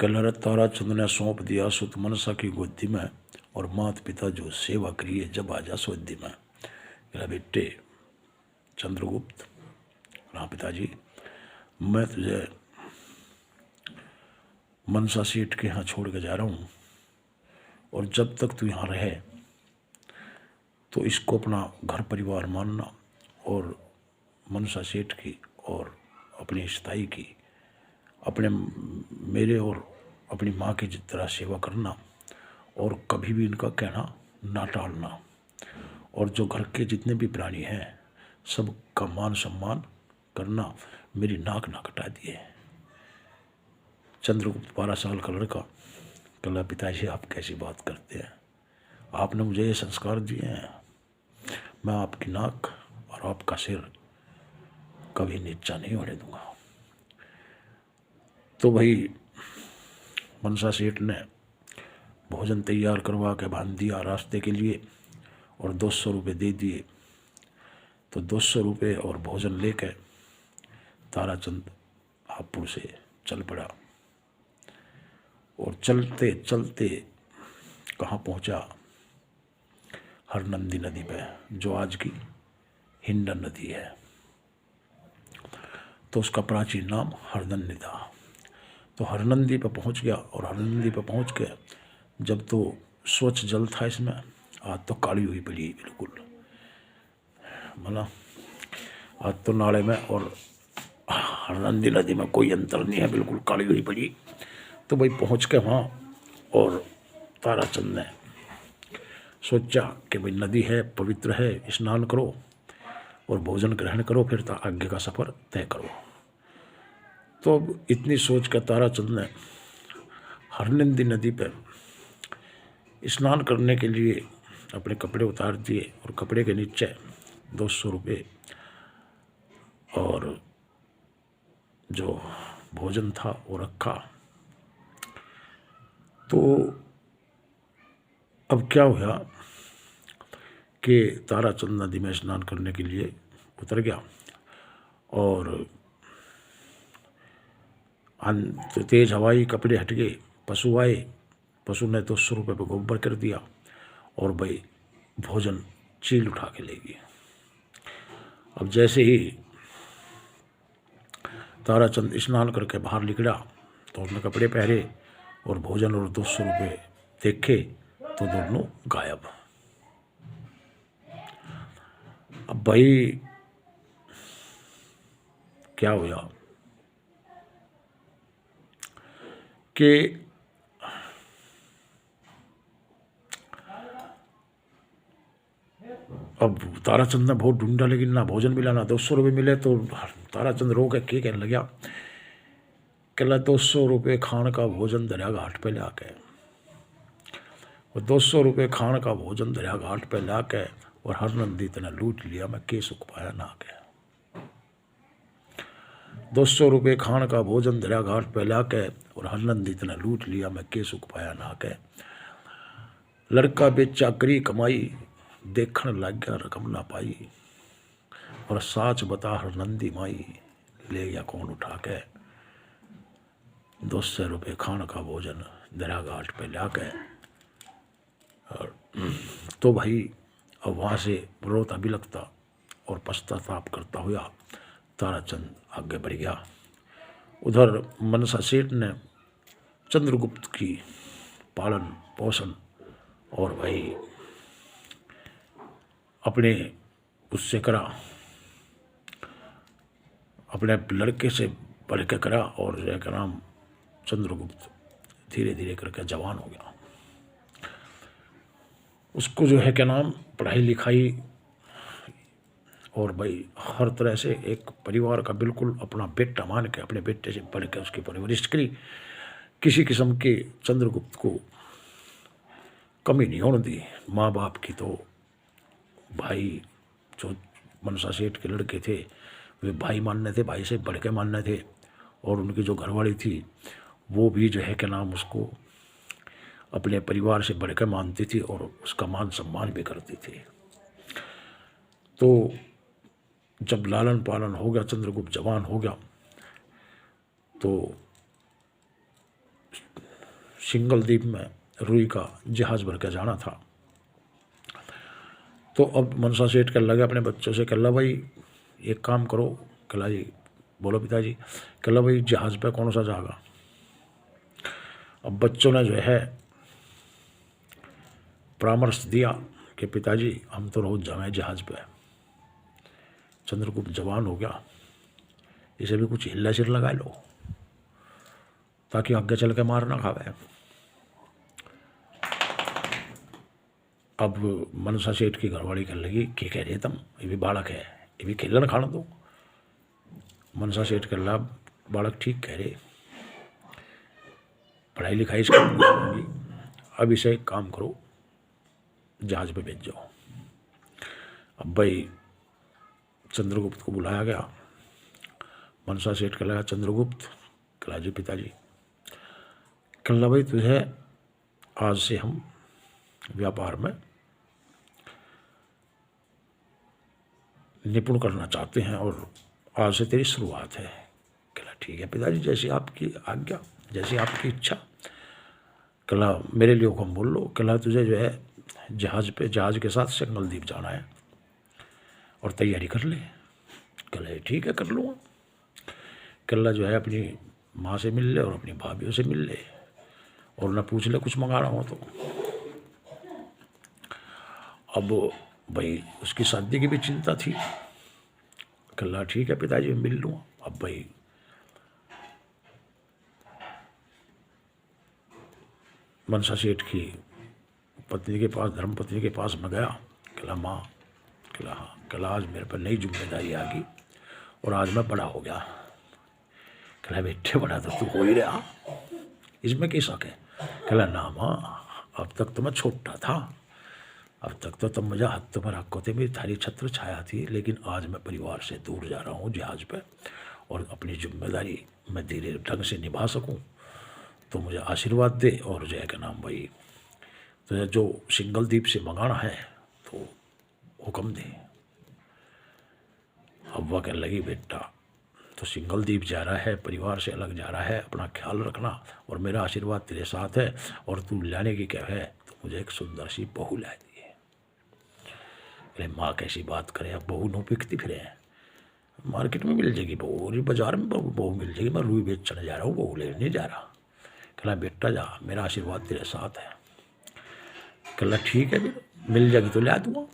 कलरत ताराचंद ने सौंप दिया सुत मनसा की गोदी में, और मात पिता जो सेवा करिए जब आजा सोदी में। कहा बेटे चंद्रगुप्त, हाँ पिताजी, मैं तुझे मनसा सेठ के यहाँ छोड़ के जा रहा हूँ, और जब तक तू यहाँ रहे तो इसको अपना घर परिवार मानना, और मनसा सेठ की और अपनी स्थाई की अपने मेरे और अपनी माँ की जिस तरह सेवा करना, और कभी भी इनका कहना ना टालना, और जो घर के जितने भी प्राणी हैं सबका मान सम्मान करना, मेरी नाक ना कटा दिए। चंद्रगुप्त 12 साल का लड़का कहा पिताजी आप कैसी बात करते हैं, आपने मुझे ये संस्कार दिए हैं, मैं आपकी नाक और आपका सिर कभी नीचा नहीं होने दूंगा। तो भाई मनसा सेठ ने भोजन तैयार करवा के बांध दिया रास्ते के लिए, और 200 रुपये दे दिए। तो 200 रुपये और भोजन लेके ताराचंद हापुड़ से चल पड़ा, और चलते चलते कहाँ पहुँचा, हरनंदी नदी पे, जो आज की हिंडन नदी है। तो उसका प्राचीन नाम हरनंदी था। तो हरनंदी पे पहुँच गया, और हरनंदी पे पहुँच के जब तो स्वच्छ जल था इसमें, आज तो काली हुई पड़ी बिल्कुल, मतलब आज तो नाले में और हरनंदी नदी में कोई अंतर नहीं है, बिल्कुल काली हुई पड़ी। तो भाई पहुँच के वहाँ, और ताराचंद ने सोचा कि भाई नदी है, पवित्र है, स्नान करो और भोजन ग्रहण करो, फिर आगे का सफ़र तय करो। तो अब इतनी सोच कर ताराचंद ने हरनंदी नदी पर स्नान करने के लिए अपने कपड़े उतार दिए, और कपड़े के नीचे 200 रुपये और जो भोजन था वो रखा। तो अब क्या हुआ कि ताराचंद नदी में स्नान करने के लिए उतर गया, और तो तेज हवाई कपड़े हट गए, पशु आए, पशु ने 200 रुपये पर गोबर कर दिया, और भाई भोजन चील उठा के ले गई। अब जैसे ही ताराचंद स्नान करके बाहर निकला तो उसने कपड़े पहने और भोजन और 200 रुपये देखे तो दोनों गायब। अब भाई क्या हुआ कि अब ताराचंद ने बहुत ढूंढा, लेकिन ना भोजन मिला ना 200 रुपये मिले। तो ताराचंद रो के कहने लगा, कहला 200 रुपये खान का भोजन दरिया घाट पे ला के, और 200 रुपये खान का भोजन दरिया घाट पे ला के, और हरनंदी तना लूट लिया, मैं के सुख पाया ना के। 200 रुपये खान का भोजन दरिया घाट पे ला के, और हरनंदी तना लूट लिया, मैं के सुख पाया ना के। लड़का बेचा करी कमाई, देखने लग गया रकम ना पाई, और साच बता हरनंदी माई, ले गया कौन उठा के। 200 रुपये खान का भोजन दरिया घाट पे ला के। और तो भाई अब वहाँ से रोता बिलखता और पश्चाताप करता हुआ ताराचंद आगे बढ़ गया। उधर मनसा सेठ ने चंद्रगुप्त की पालन पोषण और भाई अपने उससे करा, अपने लड़के से पढ़ के करा, और का नाम चंद्रगुप्त धीरे धीरे करके जवान हो गया। उसको जो है क्या नाम पढ़ाई लिखाई और भाई हर तरह से एक परिवार का बिल्कुल अपना बेटा मान के अपने बेटे से पढ़ के उसकी परवरिश करी। किसी किस्म के चंद्रगुप्त को कमी नहीं होने दी। माँ बाप की तो भाई जो मनसा सेठ के लड़के थे वे भाई मानने थे, भाई से बढ़ के मानने थे, और उनकी जो घरवाली थी वो भी जो है क्या नाम उसको अपने परिवार से बढ़कर मानती थी और उसका मान सम्मान भी करती थी। तो जब लालन पालन हो गया, चंद्रगुप्त जवान हो गया, तो सिंगल द्वीप में रुई का जहाज भर के जाना था। तो अब मनसा सेठ कहने लगे अपने बच्चों से, कहला भाई एक काम करो। कहला जी बोलो पिताजी। कहला भाई जहाज पे कौन सा जाएगा। अब बच्चों ने जो है परामर्श दिया कि पिताजी हम तो रोज जाएं जहाज पे। चंद्रगुप्त जवान हो गया, इसे भी कुछ हिल्ला सिर लगा लो ताकि आगे चल के मार ना खावे। अब मनसा सेठ की घरवाली कहने लगी क्या कह रहे तुम, ये भी बालक है, ये भी खेलन खाना दो। मनसा सेठ कह रहा बालक ठीक कह रहे, पढ़ाई लिखाई इसकी होगी, अब इसे एक काम करो जहाज पे भेज जाओ। अब भाई चंद्रगुप्त को बुलाया गया। मनसा सेठ कह लगा चंद्रगुप्त। कहा जी पिताजी। कहला भाई तुझे आज से हम व्यापार में निपुण करना चाहते हैं और आज से तेरी शुरुआत है। कहला ठीक है पिताजी, जैसी आपकी आज्ञा, जैसी आपकी इच्छा। कहला मेरे लिए हुक्म बोल लो। कहला तुझे जो है जहाज के साथ सिंगल द्वीप जाना है और तैयारी कर ले। कहला ठीक है कर लूँगा। कहला जो है अपनी माँ से मिल ले और अपनी भाभीयों से मिल ले और न पूछ ले कुछ मंगा रहा हूँ तो। अब भाई उसकी शादी की भी चिंता थी। कहला ठीक है पिताजी मिल लूँगा। अब भाई मनसा सेठ की पत्नी के पास, धर्मपत्नी के पास में गया। कहला माँ। कहला हाँ। कहला आज मेरे पर नई जिम्मेदारी आ गई और आज मैं बड़ा हो गया। कहला बेटे बड़ा तो तू हो ही रहा, इसमें क्या शक है। कहला ना माँ अब तक तो मैं छोटा था, अब तक तो तुम मुझे हाथों पर रखो थे, मेरी थारी छत्र छाया थी, लेकिन आज मैं परिवार से दूर जा रहा हूँ जहाज पे और अपनी जिम्मेदारी मैं धीरे ढंग से निभा सकूँ तो मुझे आशीर्वाद दे और जय का नाम भाई तुझे जो सिंगल द्वीप से मंगाना है तो हुक्म दे। अब वह कहने लगी बेटा तो सिंगल द्वीप जा रहा है, परिवार से अलग जा रहा है, अपना ख्याल रखना और मेरा आशीर्वाद तेरे साथ है और तू लाने की क्या है तो मुझे एक सुंदर सी बहू ला दी है। अरे माँ कैसी बात करे, अब बहू नो पिकती फिरे, मार्केट में मिल जाएगी बहू, बाजार में बहू मिल जाएगी, मैं रुई बेचने जा रहा हूँ, बहू लेने जा रहा। कहला बेटा जा मेरा आशीर्वाद तेरे साथ है। कहला ठीक है मिल जाएगी तो ला दूँगा।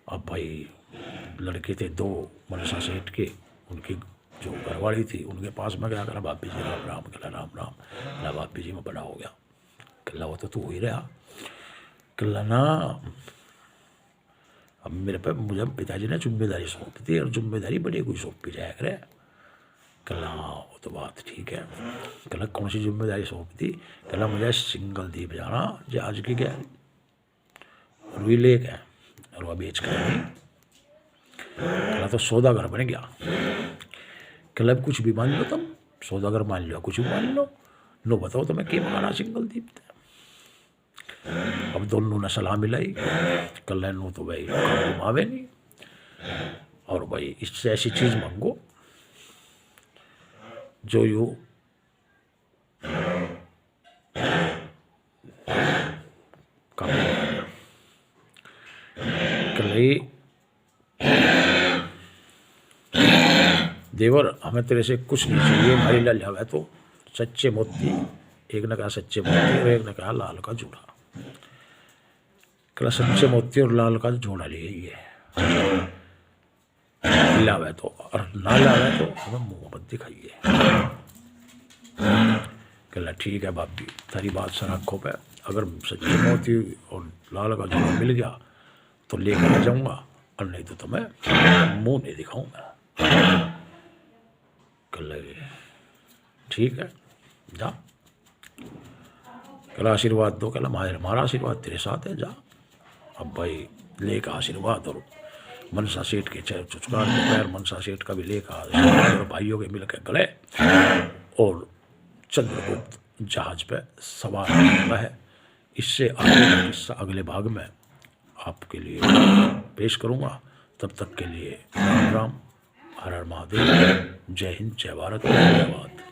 अब भाई लड़के थे दो मनसा सेठ के, उनकी जो घरवाली थी उनके पास में गया। कहला बापी जी राम राम। कहला राम राम। कहला बापी जी मैं बड़ा हो गया। कहला वो तो तू हो ही रहा। कहला ना अब मेरे पे मुझे पिताजी ने जिम्मेदारी सौंपी थी और जिम्मेदारी बड़ी कोई सौंपी जाया करे। कहला हाँ वो तो बात ठीक है। कहला कौन सी जिम्मेदारी सौंपी थी। कहला मुझे सिंगल द्वीप जाना जहाज की क्या रुई लेक है और वह बेच कर कहला तो सौदागर बन गया। कहला अब कुछ भी मान लो तुम, सौदागर मान लो कुछ भी मान लो, नो बताओ तो मैं क्या मंगाना सिंगल द्वीप थे। अब दोनों ने सलाह मिलाई। कहला नो तो भाई घुमावे नहीं और भाई इससे ऐसी चीज़ मांगो जो यू काम कहला देवर हमें तेरे से कुछ नहीं चाहिए, हमारी लाल है तो सच्चे मोती, एक ने कहा सच्चे मोती और एक ने कहा लाल का जोड़ा। कहला सच्चे मोती और लाल का जोड़ा लिए ये लावे तो और ना लावे तो हमें मुँह मत दिखाइए। कहला ठीक है बापी तारी बात सर आँखों पे, अगर सच्चे मोती और लाल का जोड़ा मिल गया तो लेकर आ जाऊँगा और नहीं तो तुम्हें मुँह नहीं दिखाऊँगा। कहला ठीक है जा। कहला आशीर्वाद दो। कहला हमारा आशीर्वाद तेरे साथ है जा। अब भाई लेका आशीर्वाद और मनसा सेठ के चुचकार के पैर मनसा सेठ का भी लेका और भाइयों के मिलकर गले और चंद्रगुप्त जहाज पे सवार होता है। इससे आगे का किस्सा अगले भाग में आपके लिए पेश करूँगा। तब तक के लिए राम राम, हर हर महादेव, जय हिंद, जय भारत, धन्यवाद।